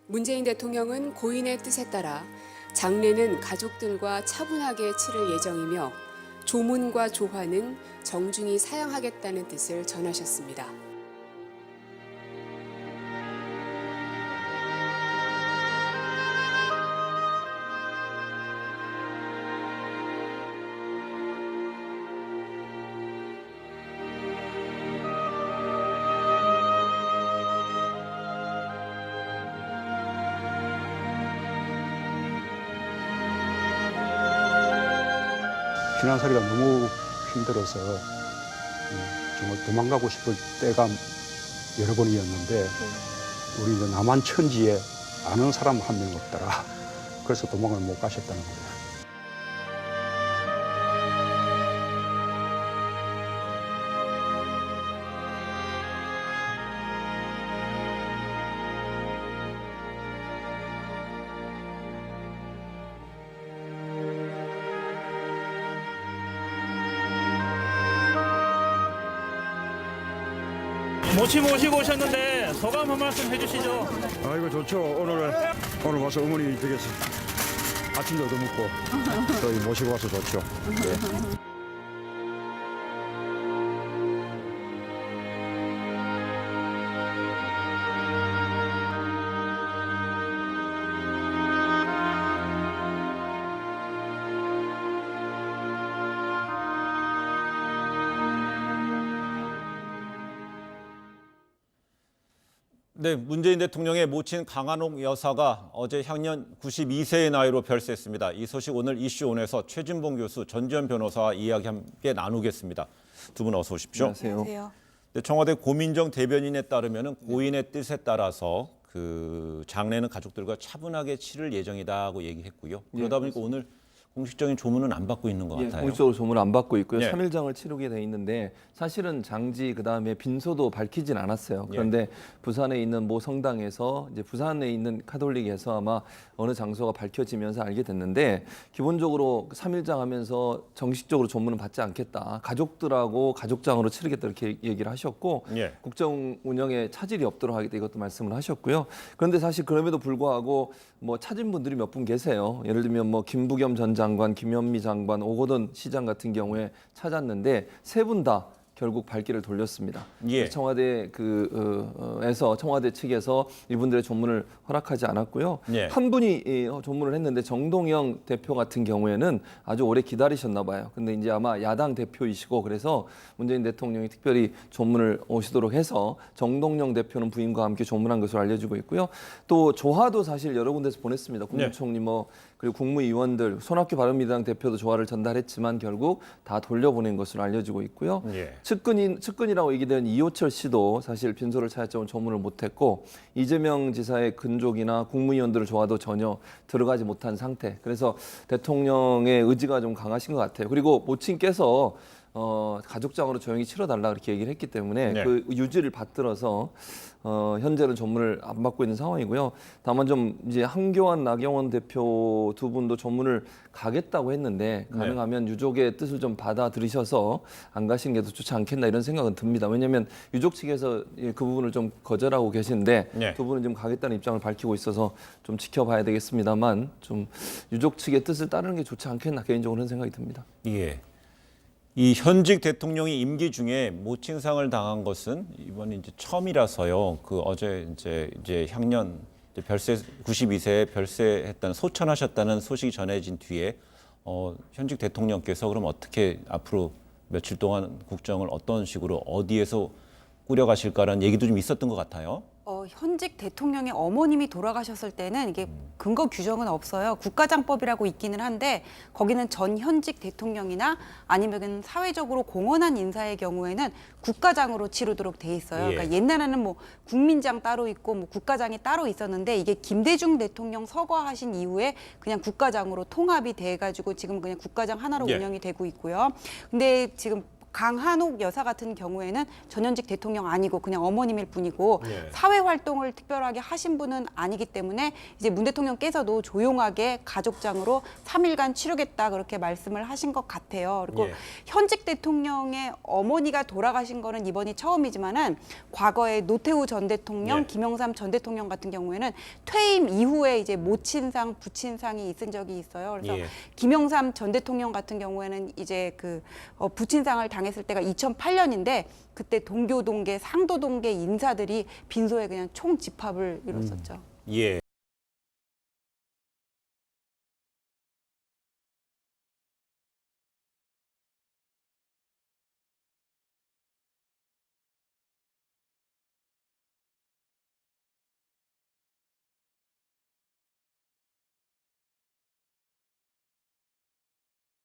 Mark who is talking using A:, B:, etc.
A: 문재인 대통령은 고인의 뜻에 따라 장례는 가족들과 차분하게 치를 예정이며 조문과 조화는 정중히 사양하겠다는 뜻을 전하셨습니다.
B: 피난살이가 너무 힘들어서 정말 도망가고 싶을 때가 여러 번이었는데 우리 이제 남한 천지에 아는 사람 한 명 없더라. 그래서 도망을 못 가셨다는 거예요.
C: 모치 모시고 오셨는데 소감 한 말씀 해주시죠.
D: 아이고 좋죠. 오늘 와서 어머니 댁에서 아침도 얻어먹고 저희 모시고 와서 좋죠. 네.
E: 네, 문재인 대통령의 모친 강한옥 여사가 어제 향년 92세의 나이로 별세했습니다. 이 소식 오늘 이슈온에서 최진봉 교수, 전지현 변호사와 이야기 함께 나누겠습니다. 두 분 어서 오십시오.
F: 안녕하세요.
E: 네, 청와대 고민정 대변인에 따르면 고인의 뜻에 따라서 장례는 가족들과 차분하게 치를 예정이다고 얘기했고요. 그러다 보니까 오늘 공식적인 조문은 안 받고 있는 것 같아요.
F: 공식적으로 조문을 안 받고 있고요.
E: 예.
F: 3일장을 치르게 돼 있는데 사실은 장지 그다음에 빈소도 밝히진 않았어요. 그런데 부산에 있는 모 성당에서 이제 부산에 있는 카톨릭에서 아마 어느 장소가 밝혀지면서 알게 됐는데 기본적으로 3일장 하면서 정식적으로 조문은 받지 않겠다. 가족들하고 가족장으로 치르겠다 이렇게 얘기를 하셨고
E: 예.
F: 국정 운영에 차질이 없도록 하겠다 이것도 말씀을 하셨고요. 그런데 사실 그럼에도 불구하고 뭐 찾은 분들이 몇 분 계세요. 예를 들면 뭐 김부겸 전 장관, 김현미 장관, 오거돈 시장 같은 경우에 찾았는데 세 분 다 결국 발길을 돌렸습니다.
E: 예.
F: 청와대 청와대 측에서 이분들의 조문을 허락하지 않았고요.
E: 예.
F: 한 분이 조문을 했는데 정동영 대표 같은 경우에는 아주 오래 기다리셨나 봐요. 근데 이제 아마 야당 대표이시고 그래서 문재인 대통령이 특별히 조문을 오시도록 해서 정동영 대표는 부인과 함께 조문한 것으로 알려지고 있고요. 또 조화도 사실 여러 군데서 보냈습니다. 국무총리 그리고 국무위원들, 손학규 바른미래당 대표도 조화를 전달했지만 결국 다 돌려보낸 것으로 알려지고 있고요.
E: 예.
F: 측근이라고 얘기된 이호철 씨도 사실 빈소를 찾았지만 조문을 못했고 이재명 지사의 근족이나 국무위원들을 조화도 전혀 들어가지 못한 상태. 그래서 대통령의 의지가 좀 강하신 것 같아요. 그리고 모친께서 가족장으로 조용히 치러달라 그렇게 얘기를 했기 때문에
E: 네.
F: 그 유지를 받들어서 현재는 조문을 안 받고 있는 상황이고요. 다만 좀 이제 한교안, 나경원 대표 두 분도 조문을 가겠다고 했는데 가능하면 유족의 뜻을 좀 받아들이셔서 안 가시는 게 더 좋지 않겠나 이런 생각은 듭니다. 왜냐하면 유족 측에서 그 부분을 좀 거절하고 계신데
E: 네.
F: 두 분은 지금 가겠다는 입장을 밝히고 있어서 좀 지켜봐야 되겠습니다만 좀 유족 측의 뜻을 따르는 게 좋지 않겠나 개인적으로 그런 생각이 듭니다.
E: 예. 이 현직 대통령이 임기 중에 모친상을 당한 것은 이번이 이제 처음이라서요. 어제 이제 향년 별세 92세에 별세했다는 소천하셨다는 소식이 전해진 뒤에 현직 대통령께서 그럼 어떻게 앞으로 며칠 동안 국정을 어떤 식으로 어디에서 꾸려가실까라는 얘기도 좀 있었던 것 같아요.
G: 현직 대통령의 어머님이 돌아가셨을 때는 이게 근거 규정은 없어요. 국가장법이라고 있기는 한데 거기는 전 현직 대통령이나 아니면 사회적으로 공헌한 인사의 경우에는 국가장으로 치르도록 돼 있어요.
E: 예.
G: 그러니까 옛날에는 뭐 국민장 따로 있고 뭐 국가장이 따로 있었는데 이게 김대중 대통령 서거하신 이후에 그냥 국가장으로 통합이 돼가지고 지금 그냥 국가장 하나로
E: 예.
G: 운영이 되고 있고요. 근데 지금 강한옥 여사 같은 경우에는 전현직 대통령 아니고 그냥 어머님일 뿐이고
E: 예.
G: 사회 활동을 특별하게 하신 분은 아니기 때문에 이제 문 대통령께서도 조용하게 가족장으로 3일간 치르겠다 그렇게 말씀을 하신 것 같아요. 그리고
E: 예.
G: 현직 대통령의 어머니가 돌아가신 거는 이번이 처음이지만은 과거에 노태우 전 대통령,
E: 예.
G: 김영삼 전 대통령 같은 경우에는 퇴임 이후에 이제 모친상, 부친상이 있은 적이 있어요. 그래서
E: 예.
G: 김영삼 전 대통령 같은 경우에는 이제 그 부친상을 당했을 때가 2008년인데 그때 동교 동계, 상도 동계 인사들이 빈소에 그냥 총 집합을 이뤘었죠.
E: 예.